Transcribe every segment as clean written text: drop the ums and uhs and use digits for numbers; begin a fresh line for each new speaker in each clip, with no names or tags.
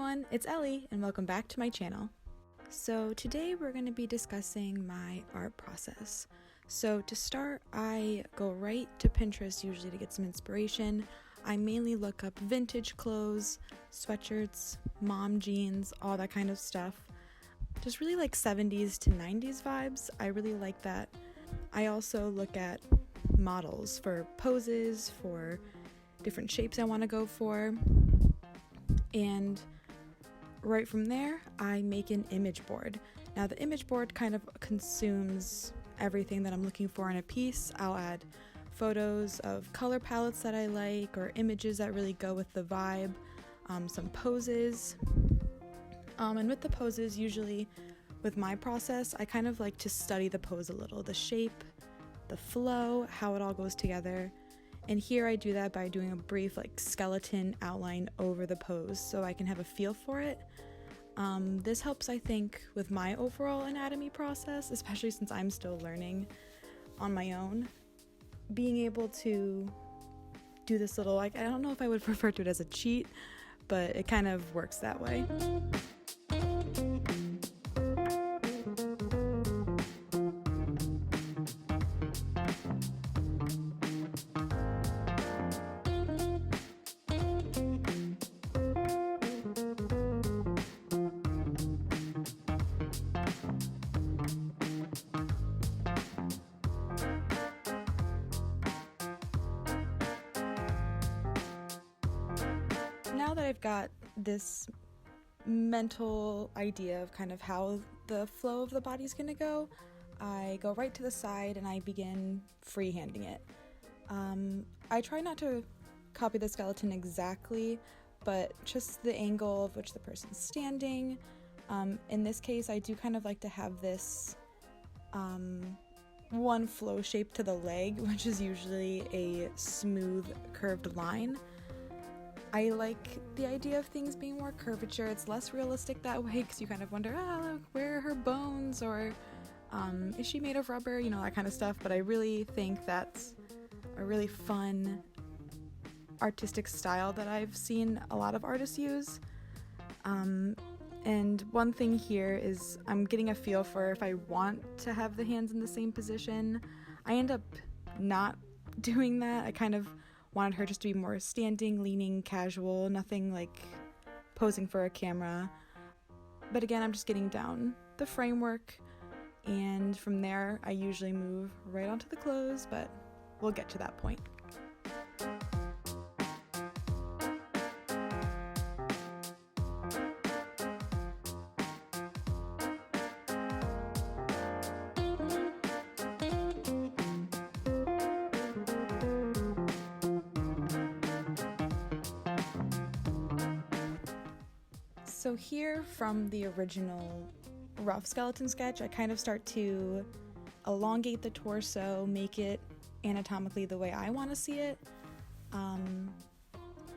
everyone, it's Ellie and welcome back to my channel. So today we're going to be discussing my art process. So to start, I go right to Pinterest usually to get some inspiration. I mainly look up vintage clothes, sweatshirts, mom jeans, all that kind of stuff. Just really like 70s to 90s vibes. I really like that. I also look at models for poses, for different shapes I want to go for. And right from there, I make an image board. Now the image board kind of consumes everything that I'm looking for in a piece. I'll add photos of color palettes that I like or images that really go with the vibe, some poses. And with the poses, usually with my process, I kind of like to study the pose a little, the shape, the flow, how it all goes together. And here I do that by doing a brief skeleton outline over the pose so I can have a feel for it. This helps, I think, with my overall anatomy process, especially since I'm still learning on my own. Being able to do this little, I don't know if I would refer to it as a cheat, but it kind of works that way. Now that I've got this mental idea of kind of how the flow of the body's gonna go, I go right to the side and I begin freehanding it. I try not to copy the skeleton exactly, but just the angle of which the person's standing. In this case, I do kind of like to have this one flow shape to the leg, which is usually a smooth curved line. I like the idea of things being more curvature. It's less realistic that way because you kind of wonder, look, where are her bones, or is she made of rubber, that kind of stuff. But I really think that's a really fun artistic style that I've seen a lot of artists use. And one thing here is I'm getting a feel for if I want to have the hands in the same position. I end up not doing that. I kind of wanted her just to be more standing, leaning, casual, nothing like posing for a camera. But again, I'm just getting down the framework, and from there I usually move right onto the clothes, but we'll get to that point. So here from the original rough skeleton sketch, I kind of start to elongate the torso, make it anatomically the way I want to see it,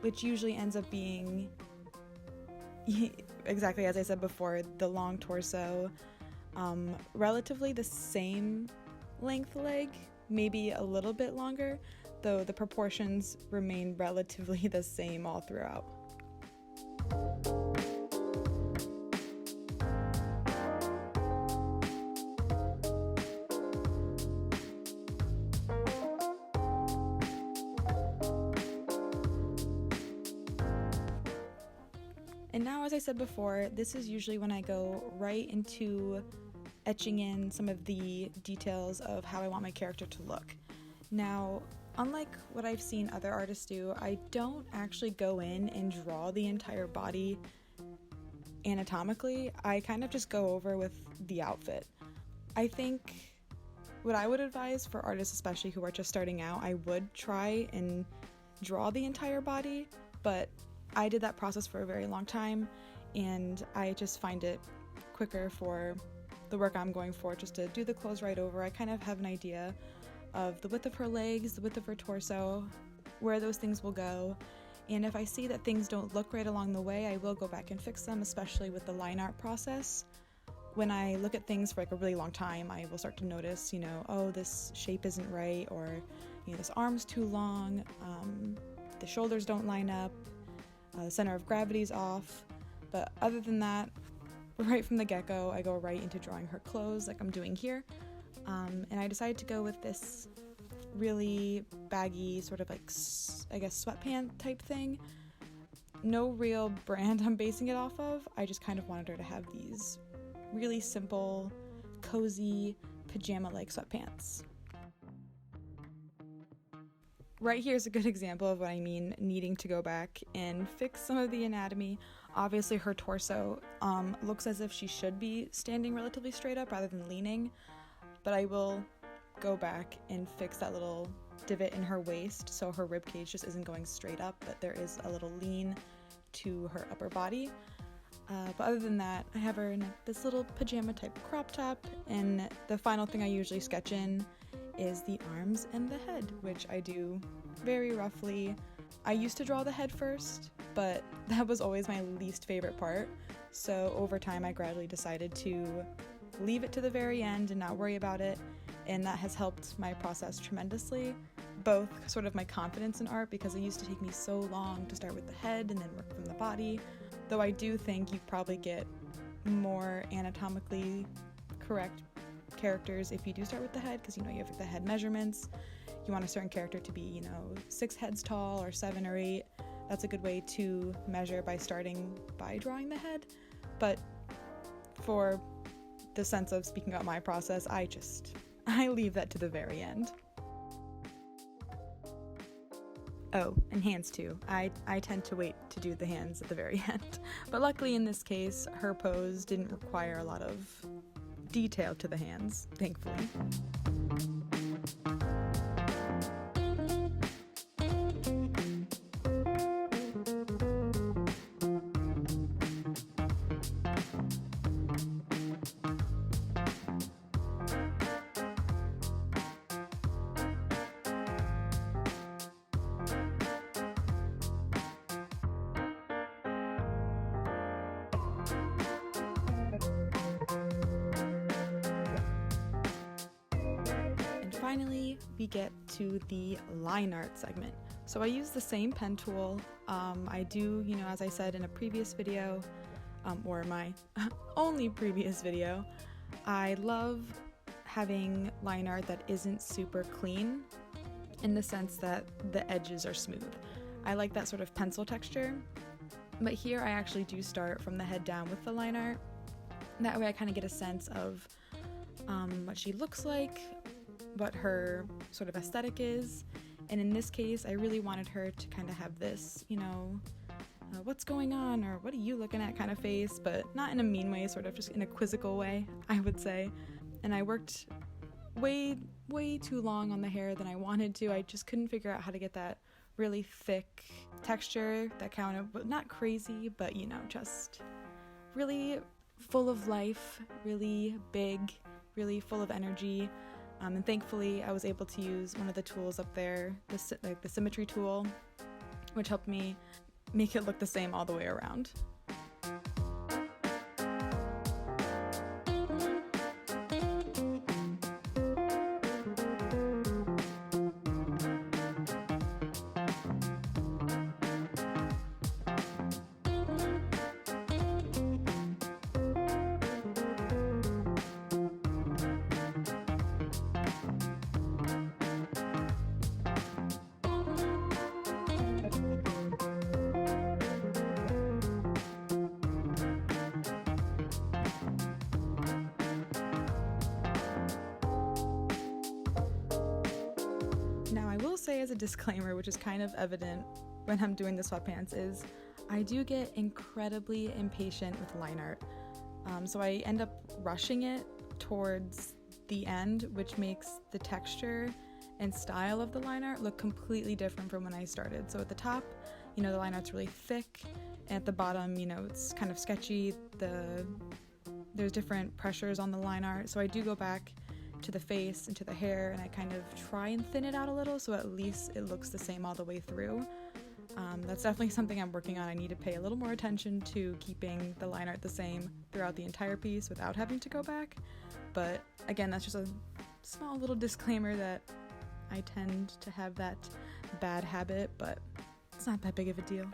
which usually ends up being, exactly as I said before, the long torso, relatively the same length leg, maybe a little bit longer, though the proportions remain relatively the same all throughout. And now, as I said before, this is usually when I go right into etching in some of the details of how I want my character to look. Now, unlike what I've seen other artists do, I don't actually go in and draw the entire body anatomically. I kind of just go over with the outfit. I think what I would advise for artists, especially who are just starting out, I would try and draw the entire body, but I did that process for a very long time, and I just find it quicker for the work I'm going for just to do the clothes right over. I kind of have an idea of the width of her legs, the width of her torso, where those things will go, and if I see that things don't look right along the way, I will go back and fix them, especially with the line art process. When I look at things for a really long time, I will start to notice, oh, this shape isn't right, or this arm's too long, the shoulders don't line up, the center of gravity's off. But other than that, right from the get-go, I go right into drawing her clothes like I'm doing here. And I decided to go with this really baggy, sort of like, I guess, sweatpant type thing. No real brand I'm basing it off of. I just kind of wanted her to have these really simple, cozy, pajama-like sweatpants. Right here's a good example of what I mean needing to go back and fix some of the anatomy. Obviously her torso looks as if she should be standing relatively straight up rather than leaning, but I will go back and fix that little divot in her waist so her ribcage just isn't going straight up, but there is a little lean to her upper body. But other than that, I have her in this little pajama type crop top, and the final thing I usually sketch in is the arms and the head, which I do very roughly. I used to draw the head first, but that was always my least favorite part, so over time I gradually decided to leave it to the very end and not worry about it, and that has helped my process tremendously. Both sort of my confidence in art, because it used to take me so long to start with the head and then work from the body, though I do think you probably get more anatomically correct characters if you do start with the head, because you have the head measurements. You want a certain character to be 6 heads tall or 7 or 8. That's a good way to measure by starting by drawing the head. But for the sense of speaking about my process, I leave that to the very end. Oh, and hands too. I tend to wait to do the hands at the very end. But luckily in this case, her pose didn't require a lot of detail to the hands, thankfully. Finally, we get to the line art segment. So I use the same pen tool. I do, as I said in a previous video, or my only previous video, I love having line art that isn't super clean in the sense that the edges are smooth. I like that sort of pencil texture, but here I actually do start from the head down with the line art. That way I kind of get a sense of what she looks like, what her sort of aesthetic is, and in this case I really wanted her to kind of have this, what's going on, or what are you looking at kind of face, but not in a mean way, sort of just in a quizzical way, I would say. And I worked way too long on the hair than I wanted to. I just couldn't figure out how to get that really thick texture that kind of, not crazy, but just really full of life, really big, really full of energy. And thankfully I was able to use one of the tools up there, the symmetry tool, which helped me make it look the same all the way around. Now I will say as a disclaimer, which is kind of evident when I'm doing the sweatpants, is I do get incredibly impatient with line art. So I end up rushing it towards the end, which makes the texture and style of the line art look completely different from when I started. So at the top, the line art's really thick, and at the bottom, it's kind of sketchy. There's different pressures on the line art, so I do go back to the face and to the hair, and I kind of try and thin it out a little so at least it looks the same all the way through. That's definitely something I'm working on. I need to pay a little more attention to keeping the line art the same throughout the entire piece without having to go back. But again, that's just a small little disclaimer that I tend to have that bad habit, but it's not that big of a deal.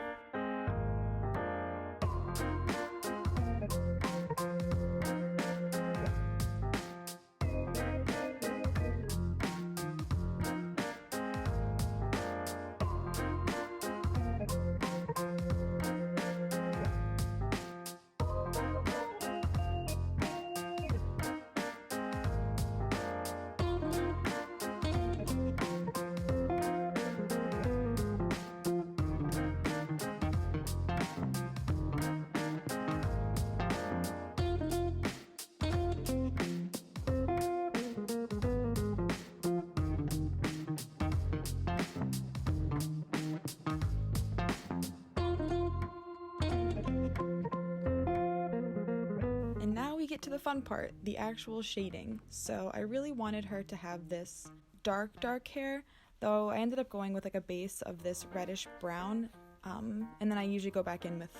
get to the fun part, the actual shading. So I really wanted her to have this dark hair, though I ended up going with like a base of this reddish brown, and then I usually go back in with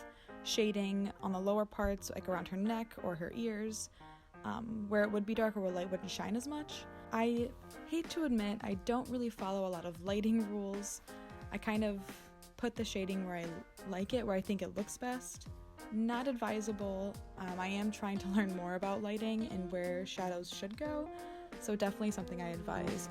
shading on the lower parts, like around her neck or her ears, where it would be darker where light wouldn't shine as much. I hate to admit, I don't really follow a lot of lighting rules. I kind of put the shading where I like it, where I think it looks best. Not advisable. I am trying to learn more about lighting and where shadows should go, so definitely something I advise.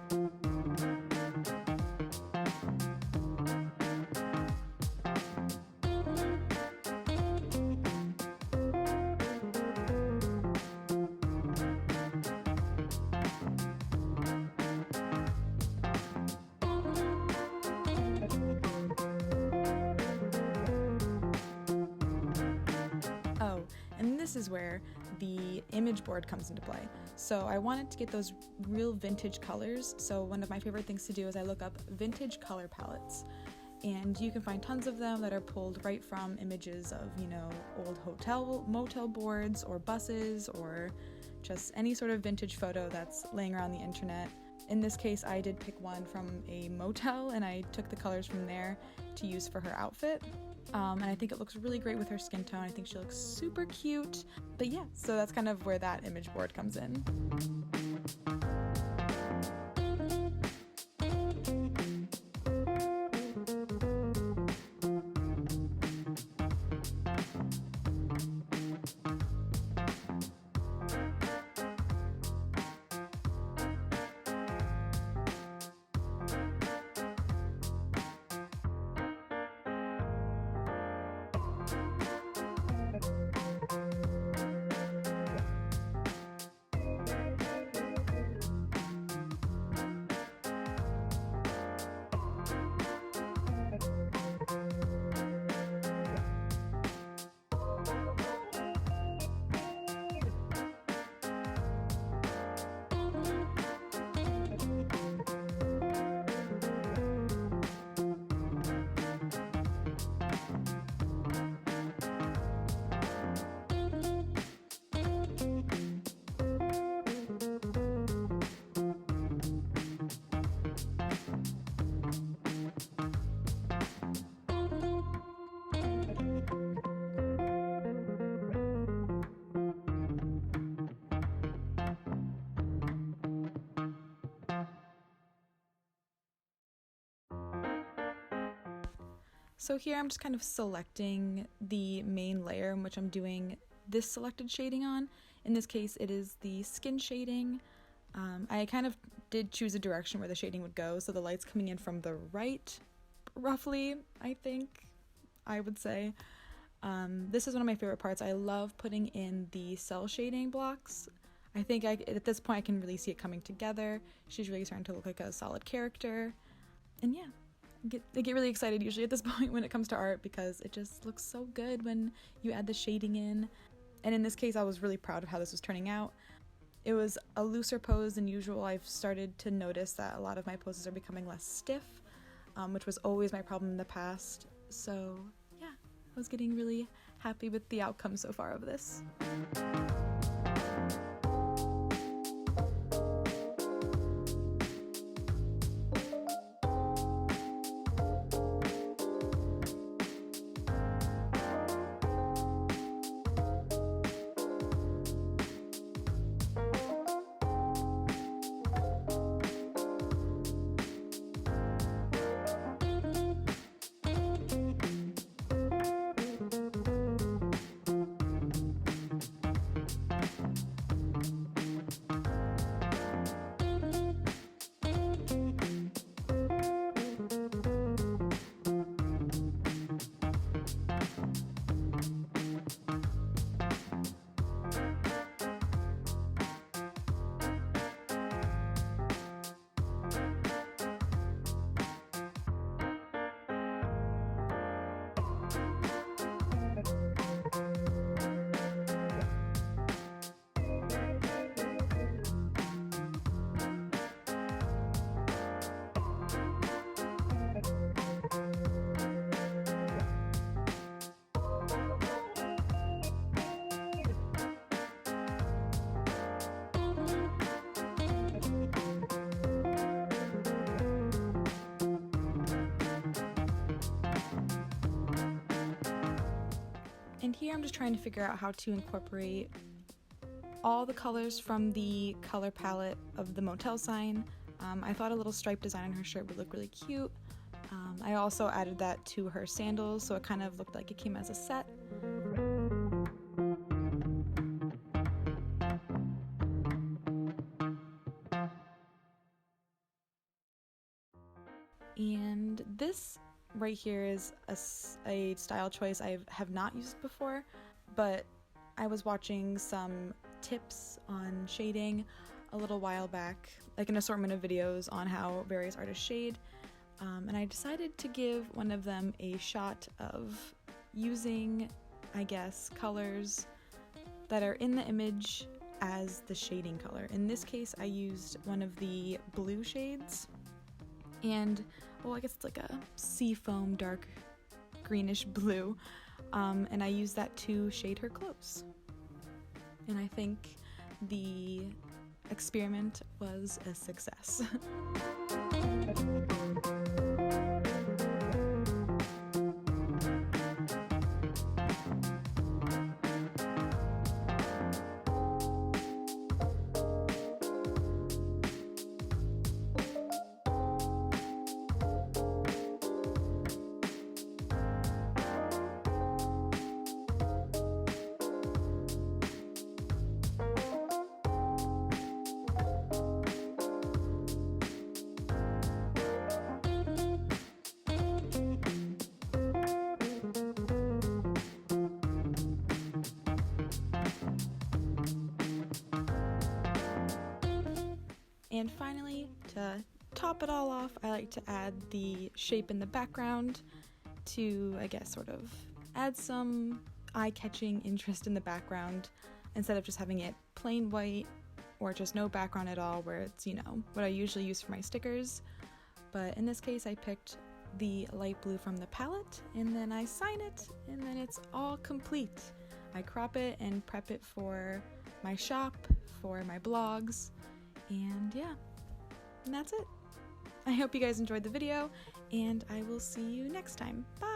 And this is where the image board comes into play. So I wanted to get those real vintage colors. So one of my favorite things to do is I look up vintage color palettes. And you can find tons of them that are pulled right from images of, old motel boards or buses or just any sort of vintage photo that's laying around the internet. In this case, I did pick one from a motel and I took the colors from there to use for her outfit. And I think it looks really great with her skin tone. I think she looks super cute. But yeah, so that's kind of where that image board comes in. So here I'm just kind of selecting the main layer in which I'm doing this selected shading on. In this case, it is the skin shading. I kind of did choose a direction where the shading would go, so the light's coming in from the right, roughly, I think, I would say. This is one of my favorite parts. I love putting in the cell shading blocks. I think at this point I can really see it coming together. She's really starting to look like a solid character. And yeah. I get really excited usually at this point when it comes to art because it just looks so good when you add the shading in. And in this case, I was really proud of how this was turning out. It was a looser pose than usual. I've started to notice that a lot of my poses are becoming less stiff, which was always my problem in the past. So yeah, I was getting really happy with the outcome so far of this. And here I'm just trying to figure out how to incorporate all the colors from the color palette of the motel sign. I thought a little stripe design on her shirt would look really cute. I also added that to her sandals, so it kind of looked like it came as a set. And this right here is a style choice I have not used before, but I was watching some tips on shading a little while back, like an assortment of videos on how various artists shade, and I decided to give one of them a shot of using, I guess, colors that are in the image as the shading color. In this case, I used one of the blue shades, and well, I guess it's like a seafoam dark greenish blue, and I used that to shade her clothes. And I think the experiment was a success. And finally, to top it all off, I like to add the shape in the background to, I guess, sort of add some eye-catching interest in the background instead of just having it plain white or just no background at all, where it's, you know, what I usually use for my stickers. But in this case, I picked the light blue from the palette, and then I sign it, and then it's all complete. I crop it and prep it for my shop, for my blogs, and yeah, and that's it. I hope you guys enjoyed the video, and I will see you next time. Bye!